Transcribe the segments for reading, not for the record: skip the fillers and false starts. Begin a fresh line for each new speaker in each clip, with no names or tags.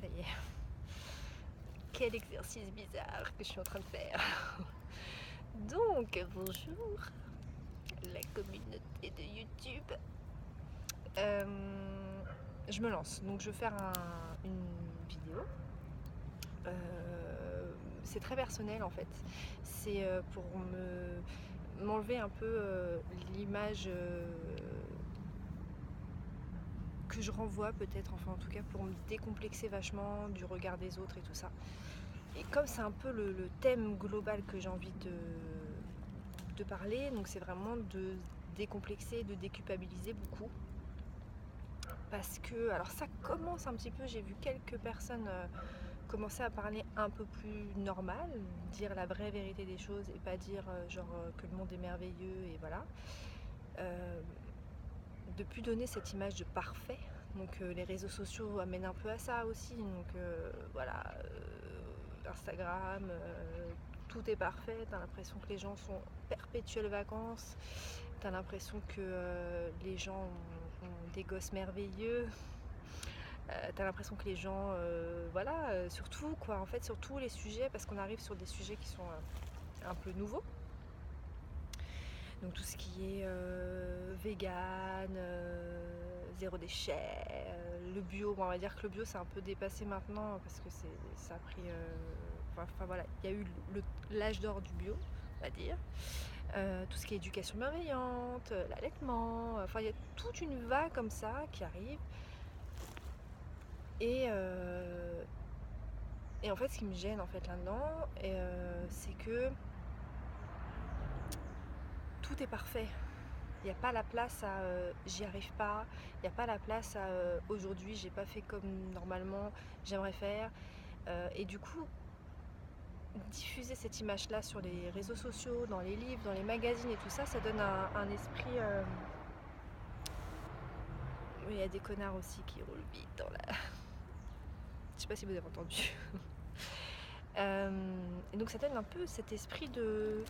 Ça y est. Quel exercice bizarre que je suis en train de faire. Donc, bonjour, la communauté de YouTube. Je me lance. Donc, je vais faire une vidéo. C'est très personnel en fait. C'est pour m'enlever un peu l'image que je renvoie peut-être, enfin en tout cas pour me décomplexer vachement du regard des autres et tout ça. Et comme c'est un peu le thème global que j'ai envie de parler, donc c'est vraiment de décomplexer, de déculpabiliser beaucoup. Parce que, alors ça commence un petit peu, j'ai vu quelques personnes commencer à parler un peu plus normal, dire la vraie vérité des choses et pas dire que le monde est merveilleux et voilà. De plus donner cette image de parfait. Donc les réseaux sociaux amènent un peu à ça aussi. Donc voilà, Instagram, tout est parfait. T'as l'impression que les gens sont en perpétuelles vacances. T'as l'impression que les gens ont des gosses merveilleux. T'as l'impression que les gens, surtout quoi, en fait sur tous les sujets, parce qu'on arrive sur des sujets qui sont un peu nouveaux. Donc tout ce qui est vegan, zéro déchet, le bio, bon, on va dire que le bio c'est un peu dépassé maintenant parce que ça a pris, enfin voilà, il y a eu l'âge d'or du bio, on va dire. Tout ce qui est éducation bienveillante, l'allaitement, enfin il y a toute une vague comme ça qui arrive. Et en fait, ce qui me gêne en fait là-dedans, c'est que tout est parfait. Il n'y a pas la place à j'y arrive pas, il n'y a pas la place à aujourd'hui j'ai pas fait comme normalement j'aimerais faire. Et du coup, diffuser cette image-là sur les réseaux sociaux, dans les livres, dans les magazines et tout ça, ça donne un esprit. Il y a des connards aussi qui roulent vite dans la. Je sais pas si vous avez entendu. Et donc ça donne un peu cet esprit de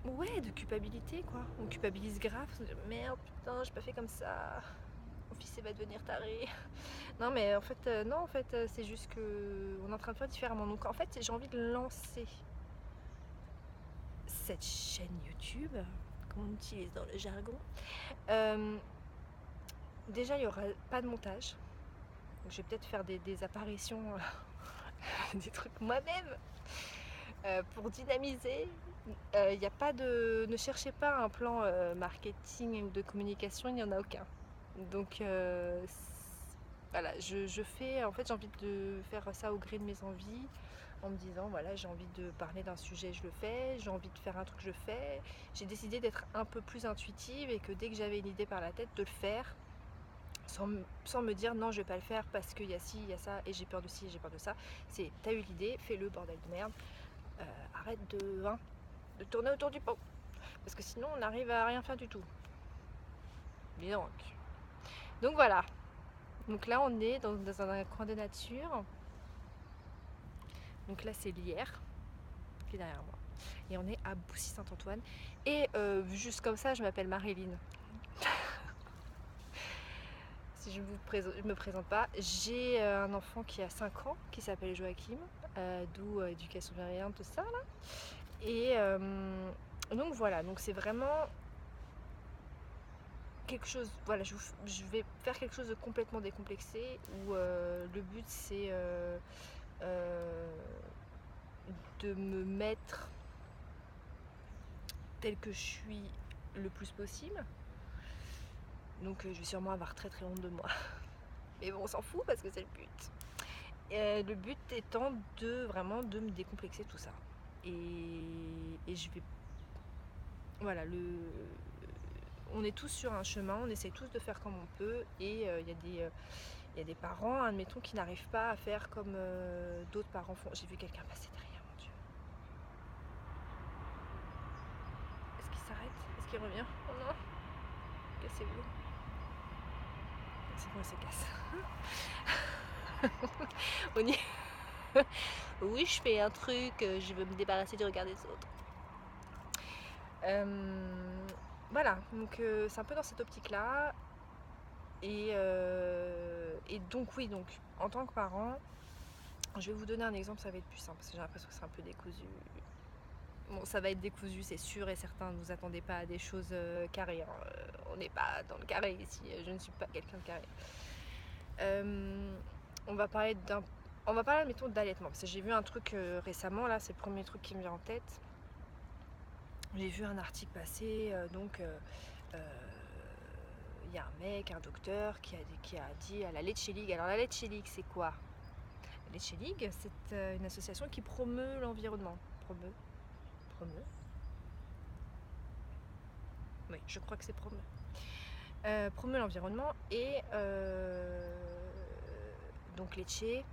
ouais, de culpabilité quoi. On culpabilise grave, on se dit merde putain j'ai pas fait comme ça, mon fils il va devenir taré. Non mais en fait non en fait c'est juste que on est en train de faire différemment. Donc en fait j'ai envie de lancer cette chaîne YouTube, comme on utilise dans le jargon. Déjà il n'y aura pas de montage. Donc, je vais peut-être faire des apparitions, des trucs moi-même pour dynamiser. Y a pas de, ne cherchez pas un plan marketing ou de communication, il n'y en a aucun. Donc voilà, je fais, en fait j'ai envie de faire ça au gré de mes envies, en me disant voilà j'ai envie de parler d'un sujet, je le fais, j'ai envie de faire un truc, je le fais. J'ai décidé d'être un peu plus intuitive et que dès que j'avais une idée par la tête, de le faire. Sans me dire non je vais pas le faire parce qu'il y a ci, il y a ça et j'ai peur de ci, j'ai peur de ça. C'est t'as eu l'idée, fais-le bordel de merde. Arrête de tourner autour du pot. Parce que sinon on n'arrive à rien faire du tout. Dis donc voilà. Donc là on est dans un coin de nature. Donc là c'est l'Hyère qui est derrière moi. Et on est à Boussy-Saint-Antoine. Et juste comme ça je m'appelle Marilyn. Si je ne me présente pas, j'ai un enfant qui a 5 ans qui s'appelle Joachim, d'où éducation bienveillante, tout ça là. Et donc voilà, donc c'est vraiment quelque chose, voilà, je vais faire quelque chose de complètement décomplexé où le but c'est de me mettre tel que je suis le plus possible. Donc je vais sûrement avoir très très honte de moi. Mais bon, on s'en fout parce que c'est le but. Le but étant vraiment de me décomplexer tout ça. Et je vais. Voilà, on est tous sur un chemin, on essaie tous de faire comme on peut. Et il y a des parents, admettons, qui n'arrivent pas à faire comme d'autres parents font. J'ai vu quelqu'un passer derrière, mon Dieu. Est-ce qu'il s'arrête? Est-ce qu'il revient? Oh non! Cassez-vous. C'est bon, il se casse. On y... Oui, je fais un truc, je veux me débarrasser du regard des autres. Voilà, donc c'est un peu dans cette optique-là. Et donc oui, donc en tant que parent, je vais vous donner un exemple, ça va être plus simple, parce que j'ai l'impression que c'est un peu décousu. Bon, ça va être décousu, c'est sûr et certain, ne vous attendez pas à des choses carrées, hein. On n'est pas dans le carré ici, je ne suis pas quelqu'un de carré. On va parler admettons, d'allaitement, parce que j'ai vu un truc récemment, là, c'est le premier truc qui me vient en tête. J'ai vu un article passer, il y a un mec, un docteur, qui a dit à la Leche League. Alors la Leche League, c'est quoi? La Leche League, c'est une association qui promeut l'environnement. Promeut. Oui, je crois que c'est promeut. Promeut l'environnement et donc Leche,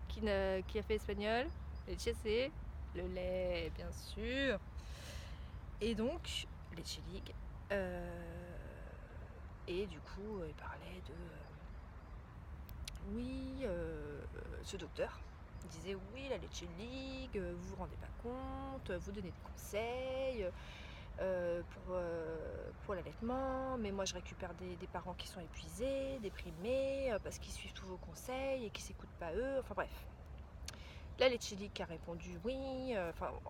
qui a fait espagnol. Leche, c'est le lait, bien sûr. Et donc, Leche League. Et du coup, il parlait de... ce docteur disait oui, la Leche League, vous vous rendez pas compte, vous donnez des conseils pour l'allaitement, mais moi je récupère des parents qui sont épuisés, déprimés, parce qu'ils suivent tous vos conseils et qui s'écoutent pas eux, enfin bref. La Leche League qui a répondu oui,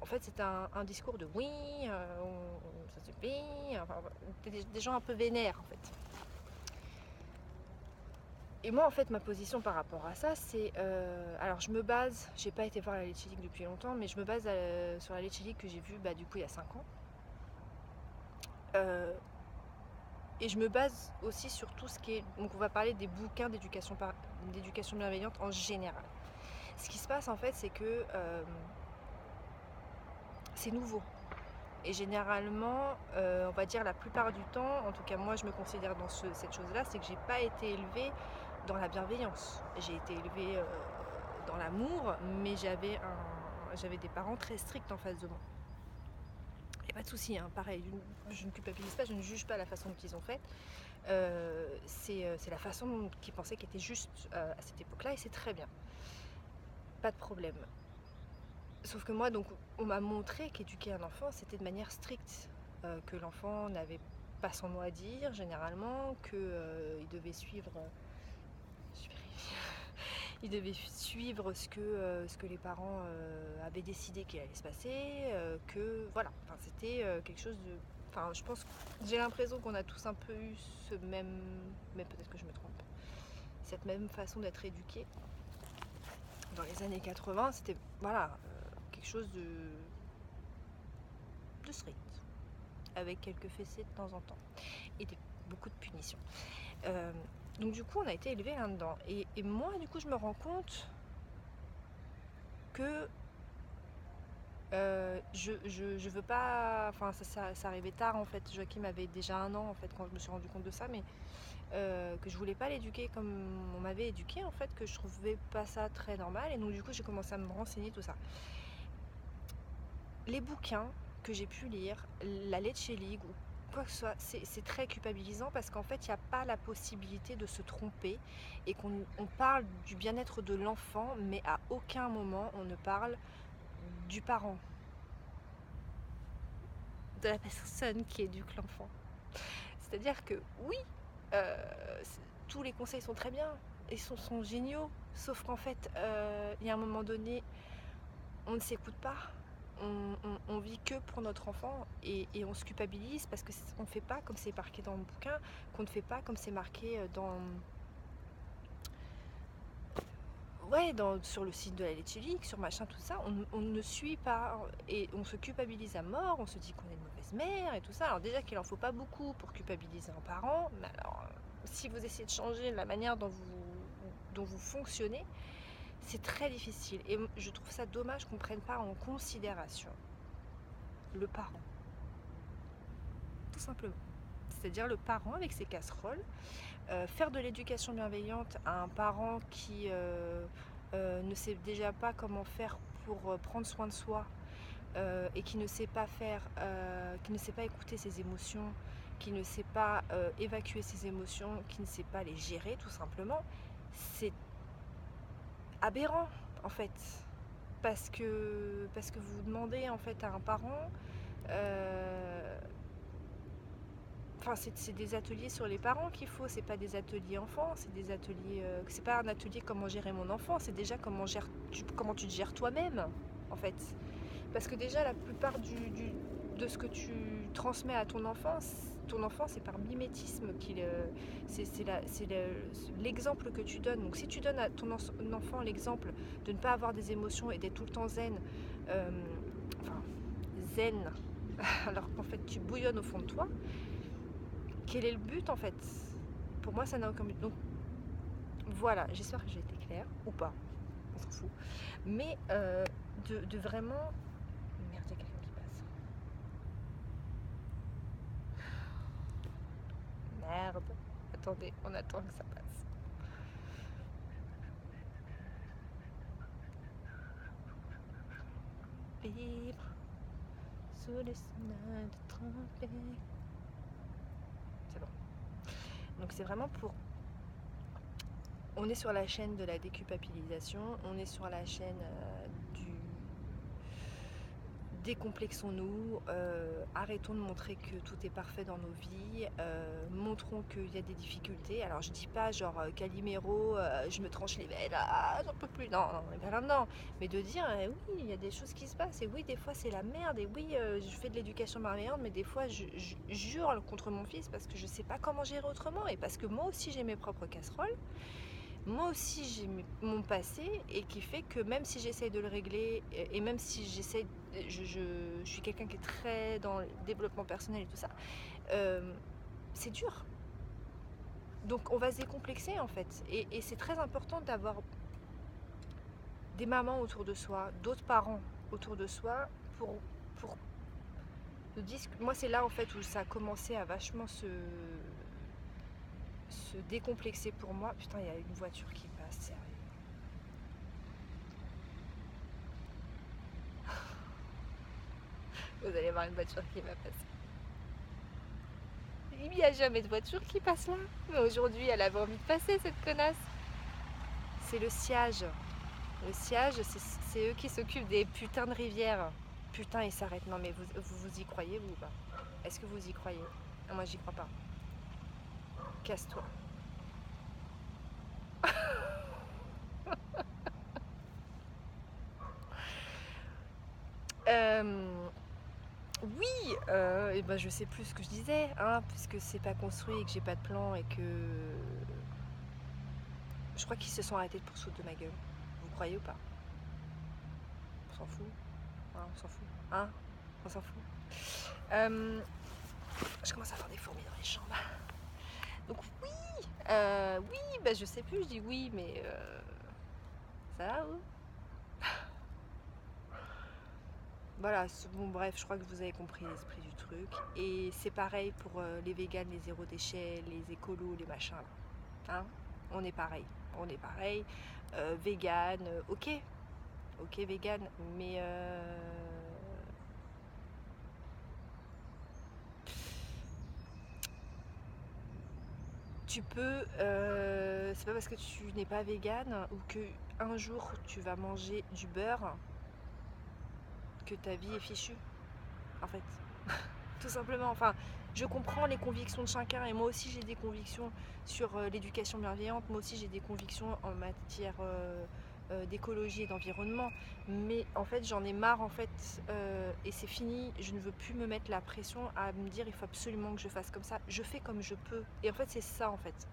en fait c'était un discours de oui, ça suffit, enfin, des gens un peu vénères en fait. Et moi en fait ma position par rapport à ça c'est, alors je me base, j'ai pas été voir la Leche League depuis longtemps, mais je me base sur la Leche League que j'ai vue du coup il y a 5 ans. Et je me base aussi sur tout ce qui est, donc on va parler des bouquins d'éducation bienveillante en général. Ce qui se passe en fait c'est que c'est nouveau. Et généralement, on va dire la plupart du temps, en tout cas moi je me considère dans cette chose-là, c'est que j'ai pas été élevée dans la bienveillance. J'ai été élevée dans l'amour, mais j'avais des parents très stricts en face de moi. Il n'y a pas de souci, hein, pareil, je ne culpabilise pas, je ne juge pas la façon dont ils ont fait. C'est la façon dont ils pensaient qui était juste à cette époque-là, et c'est très bien. Pas de problème. Sauf que moi, donc, on m'a montré qu'éduquer un enfant, c'était de manière stricte, que l'enfant n'avait pas son mot à dire, généralement, qu'il devait suivre... il devait suivre ce que les parents avaient décidé qu'il allait se passer, que voilà, enfin, c'était quelque chose de... Enfin, je pense, j'ai l'impression qu'on a tous un peu eu ce même... Mais peut-être que je me trompe. Cette même façon d'être éduqué. Dans les années 80, c'était, voilà, quelque chose de strict. Avec quelques fessées de temps en temps. Et beaucoup de punitions. Donc du coup, on a été élevés là-dedans. Et moi, du coup, je me rends compte que je veux pas... Enfin, ça arrivait tard, en fait. Joachim avait déjà 1 an, en fait, quand je me suis rendu compte de ça, mais que je voulais pas l'éduquer comme on m'avait éduqué, en fait, que je trouvais pas ça très normal. Et donc, du coup, j'ai commencé à me renseigner, tout ça. Les bouquins que j'ai pu lire, la Leche League ou quoi que ce soit, c'est très culpabilisant parce qu'en fait, il n'y a pas la possibilité de se tromper et qu'on parle du bien-être de l'enfant, mais à aucun moment on ne parle du parent, de la personne qui éduque l'enfant. C'est-à-dire que oui, tous les conseils sont très bien et sont géniaux, sauf qu'en fait, il y a un moment donné, on ne s'écoute pas. On vit que pour notre enfant et on se culpabilise parce qu'on ne fait pas comme c'est marqué dans le bouquin, qu'on ne fait pas comme c'est marqué sur le site de la Leche League, sur machin, tout ça. On ne suit pas et on se culpabilise à mort, on se dit qu'on est une mauvaise mère et tout ça. Alors déjà qu'il en faut pas beaucoup pour culpabiliser un parent, mais alors si vous essayez de changer la manière dont vous fonctionnez, c'est très difficile et je trouve ça dommage qu'on ne prenne pas en considération le parent, tout simplement. C'est-à-dire le parent avec ses casseroles, faire de l'éducation bienveillante à un parent qui ne sait déjà pas comment faire pour prendre soin de soi et qui ne sait pas qui ne sait pas écouter ses émotions, qui ne sait pas évacuer ses émotions, qui ne sait pas les gérer tout simplement, c'est aberrant en fait. Parce que vous demandez en fait à un parent Enfin, c'est des ateliers sur les parents qu'il faut, c'est pas des ateliers enfants, c'est des ateliers. C'est pas un atelier comment gérer mon enfant, c'est déjà comment tu te gères toi-même, en fait. Parce que déjà, la plupart de ce que tu transmets à ton enfant, c'est par mimétisme c'est l'exemple que tu donnes. Donc si tu donnes à ton enfant l'exemple de ne pas avoir des émotions et d'être tout le temps zen, euh, enfin zen, alors qu'en fait tu bouillonnes au fond de toi, quel est le but en fait? Pour moi, ça n'a aucun but. Donc voilà, j'espère que j'ai été claire, ou pas, on s'en fout. Mais de vraiment... Merde, il y a quelqu'un qui passe. Merde. Attendez, on attend que ça passe. Vivre sous les sonnailles de trembler. C'est bon. Donc c'est vraiment pour... On est sur la chaîne de la déculpabilisation, on est sur la chaîne du... Décomplexons-nous, arrêtons de montrer que tout est parfait dans nos vies, montrons qu'il y a des difficultés. Alors je dis pas genre Calimero, je me tranche les veines, j'en peux plus, non, on est pas là-dedans. Mais de dire oui, il y a des choses qui se passent, et oui, des fois c'est la merde, et oui, je fais de l'éducation bienveillante, mais des fois je hurle contre mon fils parce que je sais pas comment gérer autrement, et parce que moi aussi j'ai mes propres casseroles. Moi aussi j'ai mon passé, et qui fait que même si j'essaye de le régler, et même si j'essaye, je suis quelqu'un qui est très dans le développement personnel et tout ça, c'est dur. Donc on va se décomplexer en fait, et c'est très important d'avoir des mamans autour de soi, d'autres parents autour de soi, pour moi c'est là en fait où ça a commencé à vachement se décomplexer pour moi. Putain, il y a une voiture qui passe, sérieux. Vous allez voir une voiture qui va passer. Il n'y a jamais de voiture qui passe là. Mais aujourd'hui, elle avait envie de passer, cette connasse. C'est le siège. Le siège, c'est eux qui s'occupent des putains de rivières. Putain, ils s'arrêtent. Non, mais vous y croyez, vous ou pas? Est-ce que vous y croyez? Ah, moi, j'y crois pas. Casse-toi. Oui, et ben je sais plus ce que je disais, hein, puisque c'est pas construit et que j'ai pas de plan, et que je crois qu'ils se sont arrêtés pour se foutre de ma gueule. Vous croyez ou pas? On s'en fout, hein, on s'en fout, hein, on s'en fout. Je commence à avoir des fourmis dans les chambres. Donc oui, oui, bah je sais plus, je dis oui, mais ça va ou? Voilà, bon bref, je crois que vous avez compris l'esprit du truc. Et c'est pareil pour les véganes, les zéro déchets, les écolos, les machins là. Hein, on est pareil, on est pareil. Vegan, ok, vegan, mais tu peux, c'est pas parce que tu n'es pas vegan ou que un jour tu vas manger du beurre que ta vie est fichue, en fait. Tout simplement. Enfin, je comprends les convictions de chacun, et moi aussi j'ai des convictions sur l'éducation bienveillante, moi aussi j'ai des convictions en matière d'écologie et d'environnement, mais en fait j'en ai marre en fait, et c'est fini. Je ne veux plus me mettre la pression à me dire il faut absolument que je fasse comme ça. Je fais comme je peux, et en fait c'est ça en fait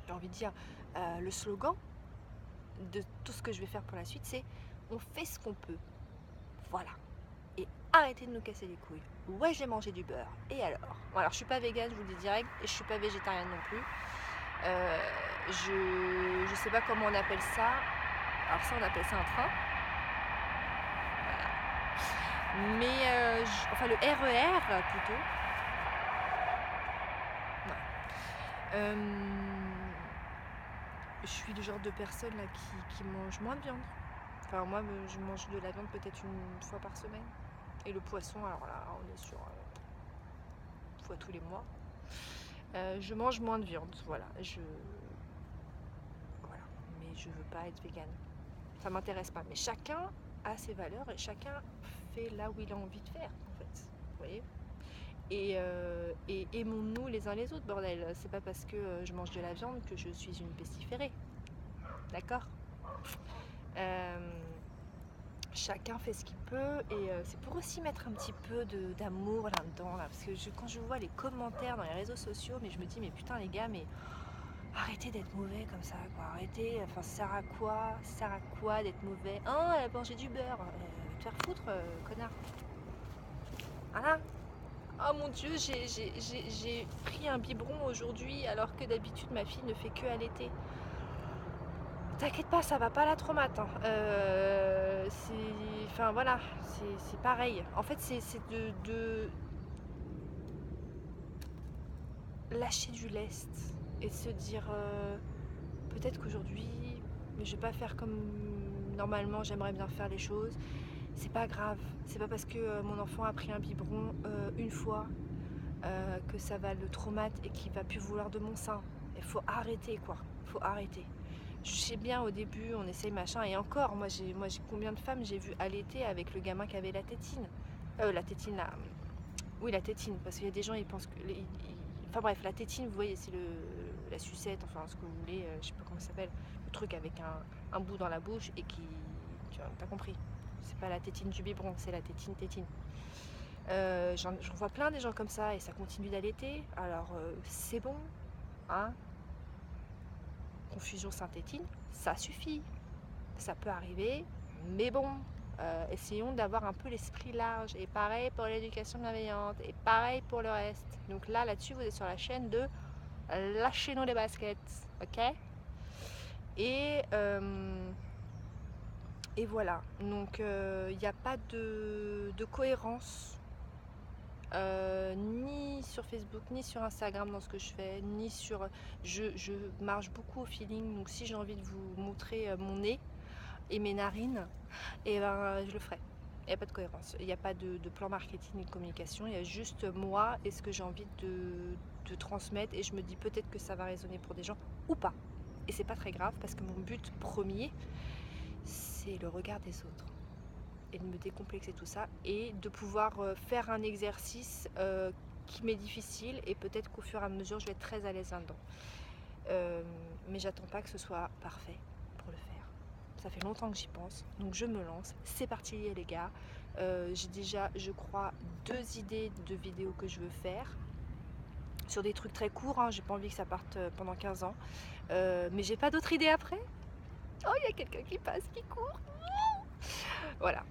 j'ai envie de dire le slogan de tout ce que je vais faire pour la suite, c'est on fait ce qu'on peut, voilà. Et arrêtez de nous casser les couilles. Ouais, j'ai mangé du beurre. Et alors? Bon, alors je suis pas végane, je vous le dis direct, et je suis pas végétarienne non plus. Je sais pas comment on appelle ça. Alors ça, on appelle ça un train. Voilà. Mais enfin le RER plutôt. Ouais. Je suis le genre de personne là qui mange moins de viande. Enfin moi, je mange de la viande peut-être une fois par semaine. Et le poisson, alors là, on est sur une fois tous les mois. Je mange moins de viande, voilà. Voilà. Mais je veux pas être végane. Ça m'intéresse pas. Mais chacun a ses valeurs, et chacun fait là où il a envie de faire, en fait. Vous voyez? et aimons-nous les uns les autres, bordel. C'est pas parce que je mange de la viande que je suis une pestiférée. D'accord. Chacun fait ce qu'il peut et c'est pour aussi mettre un petit peu d'amour là-dedans là, parce que quand je vois les commentaires dans les réseaux sociaux, mais je me dis mais putain les gars, mais arrêtez d'être mauvais comme ça quoi, arrêtez, enfin ça sert à quoi d'être mauvais? Hein, elle a mangé du beurre, va te faire foutre connard. Voilà. Oh mon dieu, j'ai pris un biberon aujourd'hui alors que d'habitude ma fille ne fait que allaiter. T'inquiète pas, ça va pas la traumate. Hein. Enfin voilà, c'est pareil. En fait, c'est de lâcher du lest et de se dire peut-être qu'aujourd'hui, je vais pas faire comme normalement j'aimerais bien faire les choses. C'est pas grave. C'est pas parce que mon enfant a pris un biberon une fois que ça va le traumate et qu'il va plus vouloir de mon sein. Il faut arrêter quoi. Faut arrêter. Je sais bien au début on essaye machin et encore moi j'ai combien de femmes j'ai vu allaiter avec le gamin qui avait la tétine la tétine là oui la tétine parce qu'il y a des gens ils pensent que enfin bref la tétine vous voyez c'est la sucette enfin ce que vous voulez je sais pas comment ça s'appelle le truc avec un bout dans la bouche et qui tu vois t'as compris c'est pas la tétine du biberon c'est la tétine j'en vois plein des gens comme ça et ça continue d'allaiter alors c'est bon hein. Confusion synthétine, ça suffit. Ça peut arriver, mais bon, essayons d'avoir un peu l'esprit large. Et pareil pour l'éducation bienveillante, et pareil pour le reste. Donc là-dessus, vous êtes sur la chaîne de lâchez-nous les baskets, ok? Et voilà. Donc il n'y a pas de cohérence. Ni sur Facebook, ni sur Instagram dans ce que je fais, ni sur... Je marche beaucoup au feeling, donc si j'ai envie de vous montrer mon nez et mes narines, et ben je le ferai. Il n'y a pas de cohérence, il n'y a pas de plan marketing ni de communication, il y a juste moi et ce que j'ai envie de transmettre et je me dis peut-être que ça va résonner pour des gens ou pas. Et c'est pas très grave parce que mon but premier, c'est le regard des autres. Et de me décomplexer tout ça et de pouvoir faire un exercice qui m'est difficile et peut-être qu'au fur et à mesure je vais être très à l'aise là-dedans. Mais j'attends pas que ce soit parfait pour le faire. Ça fait longtemps que j'y pense, donc je me lance. C'est parti les gars. J'ai déjà, je crois, 2 idées de vidéos que je veux faire. Sur des trucs très courts, hein. J'ai pas envie que ça parte pendant 15 ans. Mais j'ai pas d'autres idées après. Oh, il y a quelqu'un qui passe, qui court. Voilà.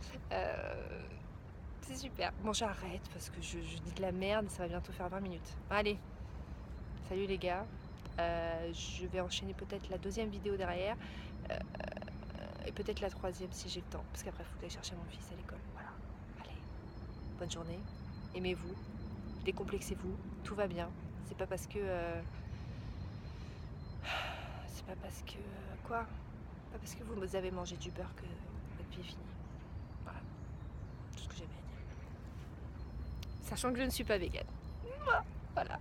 C'est super. Bon, j'arrête parce que je dis de la merde, ça va bientôt faire 20 minutes. Allez, salut les gars. Je vais enchaîner peut-être la 2e vidéo derrière. Et peut-être la 3e si j'ai le temps. Parce qu'après, il faut que j'aille chercher mon fils à l'école. Voilà. Allez, bonne journée. Aimez-vous. Décomplexez-vous. Tout va bien. C'est pas parce que... C'est pas parce que... Quoi? Pas parce que vous avez mangé du beurre que votre vie est finie. Voilà. Tout ce que j'avais à dire. Sachant que je ne suis pas végane. Voilà.